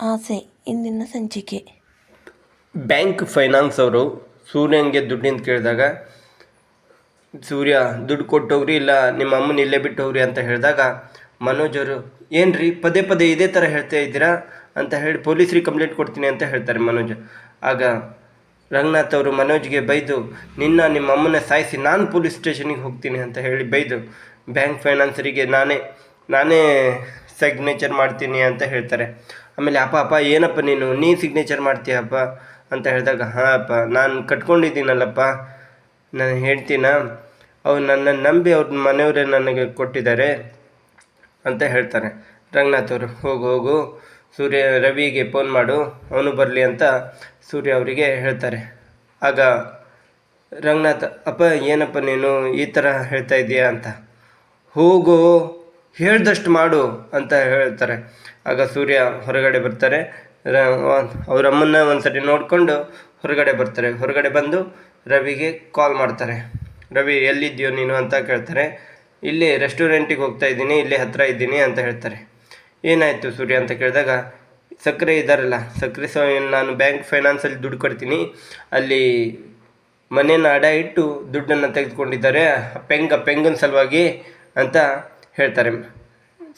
ಆಸೆ ಇಂದಿನ ಸಂಚಿಕೆ. ಬ್ಯಾಂಕ್ ಫೈನಾನ್ಸ್ ಅವರು ಸೂರ್ಯನಿಗೆ ದುಡ್ಡಿಂದ ಕೇಳಿದಾಗ ಸೂರ್ಯ ದುಡ್ಡು ಕೊಟ್ಟೋಗ್ರಿ ಇಲ್ಲ ನಿಮ್ಮ ಅಮ್ಮನ ಇಲ್ಲೇ ಬಿಟ್ಟು ಹೋಗ್ರಿ ಅಂತ ಹೇಳಿದಾಗ ಮನೋಜ್ ಅವರು ಏನ್ರಿ ಪದೇ ಪದೇ ಇದೇ ಥರ ಹೇಳ್ತಾ ಇದ್ದೀರಾ ಅಂತ ಹೇಳಿ ಪೊಲೀಸ್ರಿಗೆ ಕಂಪ್ಲೇಂಟ್ ಕೊಡ್ತೀನಿ ಅಂತ ಹೇಳ್ತಾರೆ ಮನೋಜ್. ಆಗ ರಂಗನಾಥ್ ಅವರು ಮನೋಜ್ಗೆ ಬೈದು ನಿಮ್ಮ ಅಮ್ಮನ ಸಾಯಿಸಿ ನಾನು ಪೊಲೀಸ್ ಸ್ಟೇಷನಿಗೆ ಹೋಗ್ತೀನಿ ಅಂತ ಹೇಳಿ ಬೈದು ಬ್ಯಾಂಕ್ ಫೈನಾನ್ಸರಿಗೆ ನಾನೇ ಸಿಗ್ನೇಚರ್ ಮಾಡ್ತೀನಿ ಅಂತ ಹೇಳ್ತಾರೆ. ಆಮೇಲೆ ಅಪ್ಪ ಏನಪ್ಪ ನೀ ಸಿಗ್ನೇಚರ್ ಮಾಡ್ತೀಯಪ್ಪ ಅಂತ ಹೇಳಿದಾಗ ಹಾಂ ಅಪ್ಪ ನಾನು ಕಟ್ಕೊಂಡಿದ್ದೀನಲ್ಲಪ್ಪ ನಾನು ಹೇಳ್ತೀನ, ಅವ್ರು ನನ್ನನ್ನು ನಂಬಿ ಅವ್ರ ಮನೆಯವರೇ ನನಗೆ ಕೊಟ್ಟಿದ್ದಾರೆ ಅಂತ ಹೇಳ್ತಾರೆ. ರಂಗನಾಥ್ ಅವರು ಹೋಗು ರವಿಗೆ ಫೋನ್ ಮಾಡು ಅವನು ಬರಲಿ ಅಂತ ಸೂರ್ಯ ಅವರಿಗೆ ಹೇಳ್ತಾರೆ. ಆಗ ರಂಗನಾಥ್ ಅಪ್ಪ ಏನಪ್ಪ ನೀನು ಈ ಥರ ಹೇಳ್ತಾ ಇದೀಯಾ ಅಂತ, ಹೋಗು ಹೇಳ್ದಷ್ಟು ಮಾಡು ಅಂತ ಹೇಳ್ತಾರೆ. ಆಗ ಸೂರ್ಯ ಹೊರಗಡೆ ಬರ್ತಾರೆ. ಅವ್ರ ಅಮ್ಮನ್ನ ಒಂದ್ಸರಿ ನೋಡಿಕೊಂಡು ಹೊರಗಡೆ ಬಂದು ರವಿಗೆ ಕಾಲ್ ಮಾಡ್ತಾರೆ. ರವಿ ಎಲ್ಲಿದ್ದೀಯೋ ನೀನು ಅಂತ ಕೇಳ್ತಾರೆ. ಇಲ್ಲಿ ರೆಸ್ಟೋರೆಂಟಿಗೆ ಹೋಗ್ತಾ ಇದ್ದೀನಿ, ಇಲ್ಲೇ ಹತ್ತಿರ ಇದ್ದೀನಿ ಅಂತ ಹೇಳ್ತಾರೆ. ಏನಾಯಿತು ಸೂರ್ಯ ಅಂತ ಕೇಳಿದಾಗ ಸಕ್ಕರೆ ಇದ್ದಾರಲ್ಲ ಸಕ್ಕರೆ ನಾನು ಬ್ಯಾಂಕ್ ಫೈನಾನ್ಸಲ್ಲಿ ದುಡ್ಡು ಕೊಡ್ತೀನಿ, ಅಲ್ಲಿ ಮನೇನ ಅಡ ಇಟ್ಟು ದುಡ್ಡನ್ನು ತೆಗೆದುಕೊಂಡಿದ್ದಾರೆ ಪೆಂಗನ ಸಲುವಾಗಿ ಅಂತ ಹೇಳ್ತಾರೆ.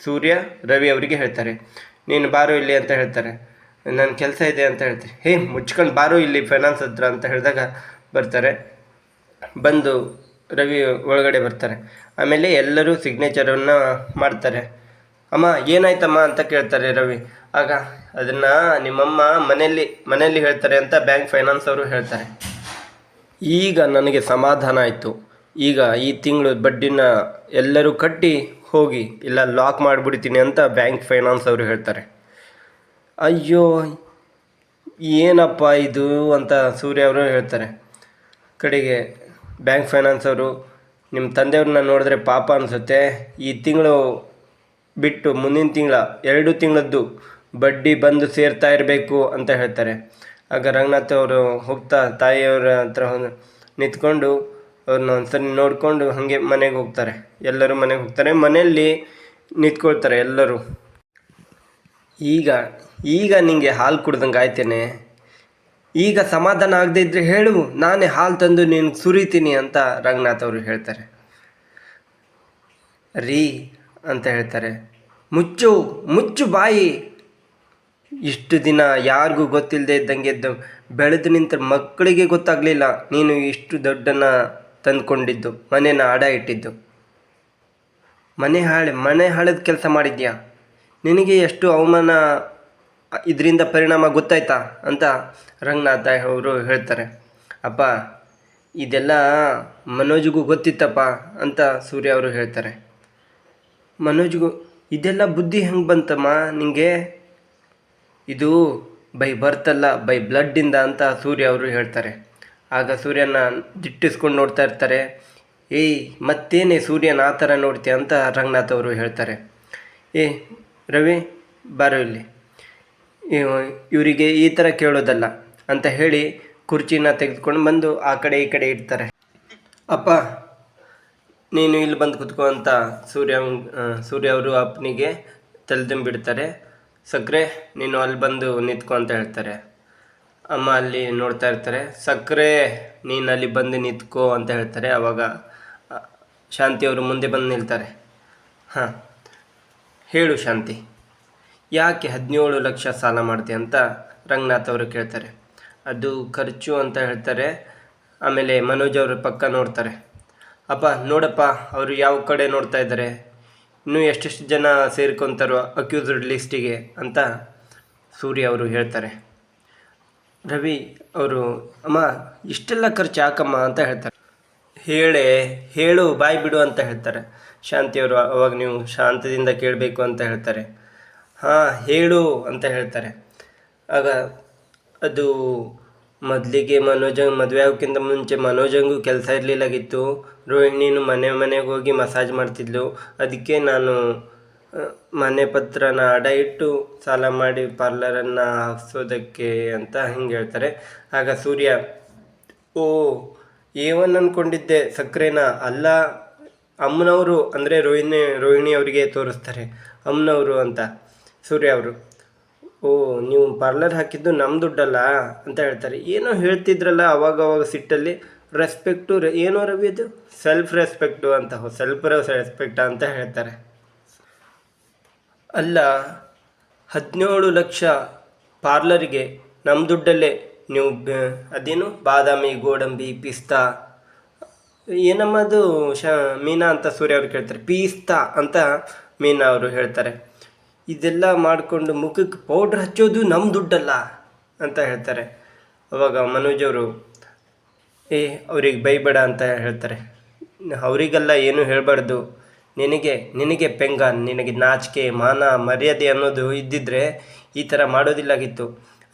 ಸೂರ್ಯ ರವಿ ಅವರಿಗೆ ಹೇಳ್ತಾರೆ, ನೀನು ಬಾರೋ ಇಲ್ಲಿ ಅಂತ ಹೇಳ್ತಾರೆ. ನನ್ನ ಕೆಲಸ ಇದೆ ಅಂತ ಹೇಳ್ತಾರೆ. ಮುಚ್ಕೊಂಡು ಬಾರೋ ಇಲ್ಲಿ ಫೈನಾನ್ಸ್ ಹತ್ರ ಅಂತ ಹೇಳಿದಾಗ ಬರ್ತಾರೆ. ಬಂದು ರವಿ ಒಳಗಡೆ ಬರ್ತಾರೆ. ಆಮೇಲೆ ಎಲ್ಲರೂ ಸಿಗ್ನೇಚರನ್ನು ಮಾಡ್ತಾರೆ. ಅಮ್ಮ ಏನಾಯ್ತಮ್ಮ ಅಂತ ಕೇಳ್ತಾರೆ ರವಿ. ಆಗ ಅದನ್ನು ನಿಮ್ಮಮ್ಮ ಮನೆಯಲ್ಲಿ ಹೇಳ್ತಾರೆ ಅಂತ ಬ್ಯಾಂಕ್ ಫೈನಾನ್ಸ್ ಅವರು ಹೇಳ್ತಾರೆ. ಈಗ ನನಗೆ ಸಮಾಧಾನ ಆಯಿತು. ಈಗ ಈ ತಿಂಗಳು ಬಡ್ಡಿನ ಎಲ್ಲರೂ ಕಟ್ಟಿ ಹೋಗಿ ಇಲ್ಲ ಲಾಕ್ ಮಾಡಿಬಿಡ್ತೀನಿ ಅಂತ ಬ್ಯಾಂಕ್ ಫೈನಾನ್ಸ್ ಅವರು ಹೇಳ್ತಾರೆ. ಅಯ್ಯೋ ಏನಪ್ಪ ಇದು ಅಂತ ಸೂರ್ಯ ಅವರು ಹೇಳ್ತಾರೆ. ಕಡೆಗೆ ಬ್ಯಾಂಕ್ ಫೈನಾನ್ಸ್ ಅವರು ನಿಮ್ಮ ತಂದೆಯವ್ರನ್ನ ನೋಡಿದ್ರೆ ಪಾಪ ಅನಿಸುತ್ತೆ, ಈ ತಿಂಗಳು ಬಿಟ್ಟು ಮುಂದಿನ ತಿಂಗಳ 2 ತಿಂಗಳದ್ದು ಬಡ್ಡಿ ಬಂದು ಸೇರ್ತಾ ಇರಬೇಕು ಅಂತ ಹೇಳ್ತಾರೆ. ಆಗ ರಂಗನಾಥ್ ಅವರು ಹೋಗ್ತಾ ತಾಯಿಯವರ ಹತ್ರ ನಿಂತ್ಕೊಂಡು ಅವ್ರನ್ನ ಒಂದ್ಸರಿ ನೋಡಿಕೊಂಡು ಹಾಗೆ ಮನೆಗೆ ಹೋಗ್ತಾರೆ. ಎಲ್ಲರೂ ಮನೆಗೆ ಹೋಗ್ತಾರೆ. ಮನೆಯಲ್ಲಿ ನಿಂತ್ಕೊಳ್ತಾರೆ ಎಲ್ಲರೂ. ಈಗ ನಿಮಗೆ ಹಾಲು ಕುಡ್ದಂಗೆ ಆಯ್ತೇನೆ, ಈಗ ಸಮಾಧಾನ ಆಗದೆ ಇದ್ದರೆ ಹೇಳು, ನಾನೇ ಹಾಲು ತಂದು ನೀನು ಸುರಿತೀನಿ ಅಂತ ರಂಗನಾಥ್ ಅವರು ಹೇಳ್ತಾರೆ. ರೀ ಅಂತ ಹೇಳ್ತಾರೆ, ಮುಚ್ಚು ಬಾಯಿ, ಇಷ್ಟು ದಿನ ಯಾರಿಗೂ ಗೊತ್ತಿಲ್ಲದೆ ಇದ್ದಂಗೆ ಬೆಳೆದು ನಿಂತ ಮಕ್ಕಳಿಗೆ ಗೊತ್ತಾಗಲಿಲ್ಲ ನೀನು ಇಷ್ಟು ದೊಡ್ಡನ್ನು ತಂದುಕೊಂಡಿದ್ದು, ಮನೇನ ಅಡ ಇಟ್ಟಿದ್ದು, ಮನೆ ಹಾಳದ ಕೆಲಸ ಮಾಡಿದ್ಯಾ, ನಿನಗೆ ಎಷ್ಟು ಅವಮಾನ ಇದರಿಂದ ಪರಿಣಾಮ ಗೊತ್ತಾಯ್ತಾ ಅಂತ ರಂಗನಾಥ ಅವರು ಹೇಳ್ತಾರೆ. ಅಪ್ಪ ಇದೆಲ್ಲ ಮನೋಜ್ಗೂ ಗೊತ್ತಿತ್ತಪ್ಪ ಅಂತ ಸೂರ್ಯ ಅವರು ಹೇಳ್ತಾರೆ. ಮನೋಜ್ಗೂ ಇದೆಲ್ಲ ಬುದ್ಧಿ ಹೆಂಗೆ ಬಂತಮ್ಮ ನಿನಗೆ, ಇದು ಬೈ ಬರ್ತಲ್ಲ ಬೈ ಬ್ಲಡ್ಡಿಂದ ಅಂತ ಸೂರ್ಯ ಅವರು ಹೇಳ್ತಾರೆ. ಆಗ ಸೂರ್ಯನ ದಿಟ್ಟಿಸ್ಕೊಂಡು ನೋಡ್ತಾ ಇರ್ತಾರೆ. ಮತ್ತೇನೇ ಸೂರ್ಯನ ಆ ಥರ ನೋಡ್ತೀಯ ಅಂತ ರಂಗನಾಥ್ ಅವರು ಹೇಳ್ತಾರೆ. ರವಿ ಬಾರೋ ಇಲ್ಲಿ, ಇವರಿಗೆ ಈ ಥರ ಕೇಳೋದಲ್ಲ ಅಂತ ಹೇಳಿ ಕುರ್ಚಿನ ತೆಗೆದುಕೊಂಡು ಬಂದು ಆ ಕಡೆ ಈ ಕಡೆ ಇಡ್ತಾರೆ. ಅಪ್ಪ ನೀನು ಇಲ್ಲಿ ಬಂದು ಕುತ್ಕೋ ಅಂತ ಸೂರ್ಯ ಅವರು ಅಪ್ಪನಿಗೆ ತಲೆದಿಂಬಿಡ್ತಾರೆ. ಸಕ್ಕರೆ ನೀನು ಅಲ್ಲಿ ಬಂದು ನಿಂತ್ಕೊ ಅಂತ ಹೇಳ್ತಾರೆ. ಅಮ್ಮ ಅಲ್ಲಿ ನೋಡ್ತಾ ಇರ್ತಾರೆ. ಸಕ್ಕರೆ ನೀನು ಅಲ್ಲಿ ಬಂದು ನಿಂತ್ಕೋ ಅಂತ ಹೇಳ್ತಾರೆ. ಆವಾಗ ಶಾಂತಿಯವರು ಮುಂದೆ ಬಂದು ನಿಲ್ತಾರೆ. ಹೇಳು ಶಾಂತಿ, ಯಾಕೆ 17 ಲಕ್ಷ ಸಾಲ ಮಾಡ್ತೀಯ ಅಂತ ರಂಗನಾಥ್ ಅವರು ಕೇಳ್ತಾರೆ. ಅದು ಖರ್ಚು ಅಂತ ಹೇಳ್ತಾರೆ. ಆಮೇಲೆ ಮನೋಜ್ ಅವರು ಪಕ್ಕ ನೋಡ್ತಾರೆ. ಅಪ್ಪ ನೋಡಪ್ಪ ಅವರು ಯಾವ ಕಡೆ ನೋಡ್ತಾ ಇದ್ದಾರೆ, ಇನ್ನೂ ಎಷ್ಟೆಷ್ಟು ಜನ ಸೇರ್ಕೊತಾರೋ ಅಕ್ಯೂಸ್ಡ್ ಲಿಸ್ಟಿಗೆ ಅಂತ ಸೂರ್ಯ ಅವರು ಹೇಳ್ತಾರೆ. ರವಿ ಅವರು ಅಮ್ಮ ಇಷ್ಟೆಲ್ಲ ಖರ್ಚು ಯಾಕಮ್ಮ ಅಂತ ಹೇಳ್ತಾರೆ. ಹೇಳು ಬಾಯಿ ಬಿಡು ಅಂತ ಹೇಳ್ತಾರೆ. ಶಾಂತಿಯವರು ಅವಾಗ ನೀವು ಶಾಂತದಿಂದ ಕೇಳಬೇಕು ಅಂತ ಹೇಳ್ತಾರೆ. ಹೇಳು ಅಂತ ಹೇಳ್ತಾರೆ. ಆಗ ಅದು ಮೊದಲಿಗೆ ಮದುವೆ ಆಗೋಕ್ಕಿಂತ ಮುಂಚೆ ಮನೋಜಂಗೂ ಕೆಲಸ ಇರಲಿಲ್ಲಾಗಿತ್ತು. ರೋಹಿಣಿನೂ ಮನೆಗೆ ಹೋಗಿ ಮಸಾಜ್ ಮಾಡ್ತಿದ್ಲು. ಅದಕ್ಕೆ ನಾನು ಮನೆ ಪತ್ರನ ಅಡ ಇಟ್ಟು ಸಾಲ ಮಾಡಿ ಪಾರ್ಲರನ್ನು ಹಾಕ್ಸೋದಕ್ಕೆ ಅಂತ ಹಿಂಗೆ ಹೇಳ್ತಾರೆ. ಆಗ ಸೂರ್ಯ ಏವನ್ ಅಂದ್ಕೊಂಡಿದ್ದೆ, ಸಕ್ಕರೆನ ಅಲ್ಲ ಅಮ್ಮನವರು ಅಂದರೆ ರೋಹಿಣಿ ಅವರಿಗೆ ತೋರಿಸ್ತಾರೆ ಅಮ್ಮನವರು ಅಂತ ಸೂರ್ಯ ಅವರು. ಓ, ನೀವು ಪಾರ್ಲರ್ ಹಾಕಿದ್ದು ನಮ್ಮ ದುಡ್ಡಲ್ಲ ಅಂತ ಹೇಳ್ತಾರೆ. ಏನೋ ಹೇಳ್ತಿದ್ರಲ್ಲ ಅವಾಗ ಸಿಟ್ಟಲ್ಲಿ. ರೆಸ್ಪೆಕ್ಟು ಏನೋ ರವಿ ಅದು ಸೆಲ್ಫ್ ರೆಸ್ಪೆಕ್ಟು ಅಂತ, ಸೆಲ್ಫ್ ರೆಸ್ಪೆಕ್ಟ್ ಅಂತ ಹೇಳ್ತಾರೆ. ಅಲ್ಲ, 17 ಲಕ್ಷ ಪಾರ್ಲರಿಗೆ ನಮ್ಮ ದುಡ್ಡಲ್ಲೇ ನೀವು ಅದೇನು ಬಾದಾಮಿ ಗೋಡಂಬಿ ಪಿಸ್ತಾ ಏನಮ್ಮ ಅದು ಮೀನಾ ಅಂತ ಸೂರ್ಯ ಅವರು ಕೇಳ್ತಾರೆ. ಪೀಸ್ತಾ ಅಂತ ಮೀನಾ ಅವರು ಹೇಳ್ತಾರೆ. ಇದೆಲ್ಲ ಮಾಡಿಕೊಂಡು ಮುಖಕ್ಕೆ ಪೌಡ್ರ್ ಹಚ್ಚೋದು ನಮ್ಮ ದುಡ್ಡಲ್ಲ ಅಂತ ಹೇಳ್ತಾರೆ. ಅವಾಗ ಮನೋಜ್ ಅವರು ಅವ್ರಿಗೆ ಬೈಬೇಡ ಅಂತ ಹೇಳ್ತಾರೆ. ಅವರಿಗೆಲ್ಲ ಏನು ಹೇಳಬಾರ್ದು, ನಿನಗೆ ಪೆಂಗ, ನಿನಗೆ ನಾಚಿಕೆ ಮಾನ ಮರ್ಯಾದೆ ಅನ್ನೋದು ಇದ್ದಿದ್ರೆ ಈ ಥರ ಮಾಡೋದಿಲ್ಲಾಗಿತ್ತು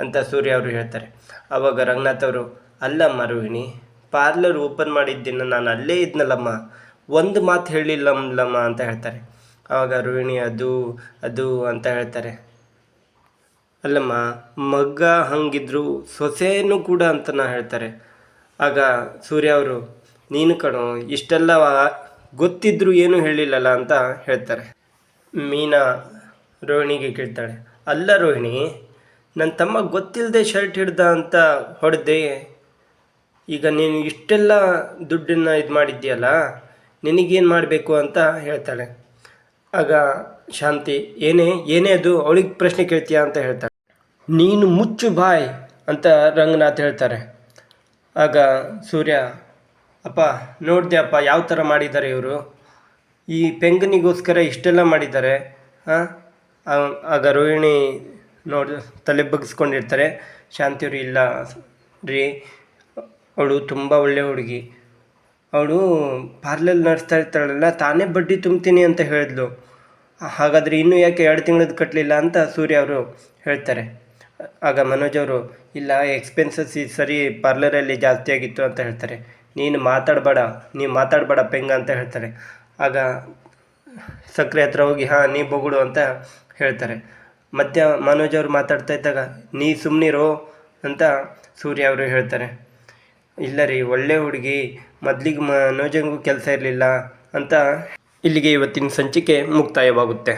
ಅಂತ ಸೂರ್ಯ ಅವರು ಹೇಳ್ತಾರೆ. ಆವಾಗ ರಂಗನಾಥ್ ಅವರು, ಅಲ್ಲಮ್ಮ ರೋಹಿಣಿ, ಪಾರ್ಲರ್ ಓಪನ್ ಮಾಡಿದ್ದಿನ ನಾನು ಅಲ್ಲೇ ಇದ್ನಲ್ಲಮ್ಮ, ಒಂದು ಮಾತು ಹೇಳಿಲ್ಲಮ್ಮ ಅಂತ ಹೇಳ್ತಾರೆ. ಆವಾಗ ರೋಹಿಣಿ ಅದು ಅಂತ ಹೇಳ್ತಾರೆ. ಅಲ್ಲಮ್ಮ, ಮಗ್ಗ ಹಂಗಿದ್ರು ಸೊಸೆನೂ ಕೂಡ ಅಂತ ಹೇಳ್ತಾರೆ. ಆಗ ಸೂರ್ಯ ಅವರು, ನೀನು ಕಣೋ ಇಷ್ಟೆಲ್ಲ ಗೊತ್ತಿದ್ರು ಏನೂ ಹೇಳಿಲ್ಲಲ್ಲ ಅಂತ ಹೇಳ್ತಾರೆ. ಮೀನಾ ರೋಹಿಣಿಗೆ ಕೇಳ್ತಾಳೆ, ಅಲ್ಲ ರೋಹಿಣಿ, ನನ್ನ ತಮ್ಮ ಗೊತ್ತಿಲ್ಲದೆ ಶರ್ಟ್ ಹಿಡ್ದ ಅಂತ ಹೊಡೆದೆ, ಈಗ ನೀನು ಇಷ್ಟೆಲ್ಲ ದುಡ್ಡನ್ನು ಇದು ಮಾಡಿದ್ದೀಯಲ್ಲ, ನಿನಗೇನು ಮಾಡಬೇಕು ಅಂತ ಹೇಳ್ತಾಳೆ. ಆಗ ಶಾಂತಿ, ಏನೇ ಅದು ಅವಳಿಗೆ ಪ್ರಶ್ನೆ ಕೇಳ್ತೀಯಾ ಅಂತ ಹೇಳ್ತಾಳೆ. ನೀನು ಮುಚ್ಚು ಬಾಯ್ ಅಂತ ರಂಗನಾಥ್ ಹೇಳ್ತಾರೆ. ಆಗ ಸೂರ್ಯ, ಅಪ್ಪ ನೋಡಿದೆ ಅಪ್ಪ ಯಾವ ಥರ ಮಾಡಿದ್ದಾರೆ ಇವರು, ಈ ಪೆಂಗನಿಗೋಸ್ಕರ ಇಷ್ಟೆಲ್ಲ ಮಾಡಿದ್ದಾರೆ. ಆಗ ರೋಹಿಣಿ ತಲೆ ಬಗ್ಸ್ಕೊಂಡಿರ್ತಾರೆ. ಶಾಂತಿಯವರು, ಇಲ್ಲ ರೀ, ಅವಳು ತುಂಬ ಒಳ್ಳೆ ಹುಡುಗಿ, ಅವಳು ಪಾರ್ಲರ್ ನಡೆಸ್ತಾ ಇರ್ತಾಳಲ್ಲ, ತಾನೇ ಬಡ್ಡಿ ತುಂಬ್ತೀನಿ ಅಂತ ಹೇಳಿದ್ಲು. ಹಾಗಾದರೆ ಇನ್ನೂ ಯಾಕೆ 2 ತಿಂಗಳದ್ದು ಕಟ್ಟಲಿಲ್ಲ ಅಂತ ಸೂರ್ಯ ಅವರು ಹೇಳ್ತಾರೆ. ಆಗ ಮನೋಜ್ ಅವರು, ಇಲ್ಲ ಎಕ್ಸ್ಪೆನ್ಸಸ್ ಈ ಸರಿ ಪಾರ್ಲರಲ್ಲಿ ಜಾಸ್ತಿ ಆಗಿತ್ತು ಅಂತ ಹೇಳ್ತಾರೆ. ನೀನು ಮಾತಾಡಬೇಡ ಪೆಂಗ ಅಂತ ಹೇಳ್ತಾರೆ. ಆಗ ಸಕ್ಕರೆ ಹತ್ರ ಹೋಗಿ, ನೀ ಬೊಗುಡು ಅಂತ ಹೇಳ್ತಾರೆ. ಮತ್ತೆ ಮನೋಜ್ ಅವರು ಮಾತಾಡ್ತಾ ಇದ್ದಾಗ, ನೀ ಸುಮ್ಮನಿರೋ ಅಂತ ಸೂರ್ಯ ಅವರು ಹೇಳ್ತಾರೆ. ಇಲ್ಲ ರೀ, ಒಳ್ಳೆ ಹುಡುಗಿ, ಮೊದಲಿಗೆ ಮನೋಜಂಗೂ ಕೆಲಸ ಇರಲಿಲ್ಲ ಅಂತ. ಇಲ್ಲಿಗೆ ಇವತ್ತಿನ ಸಂಚಿಕೆ ಮುಕ್ತಾಯವಾಗುತ್ತೆ.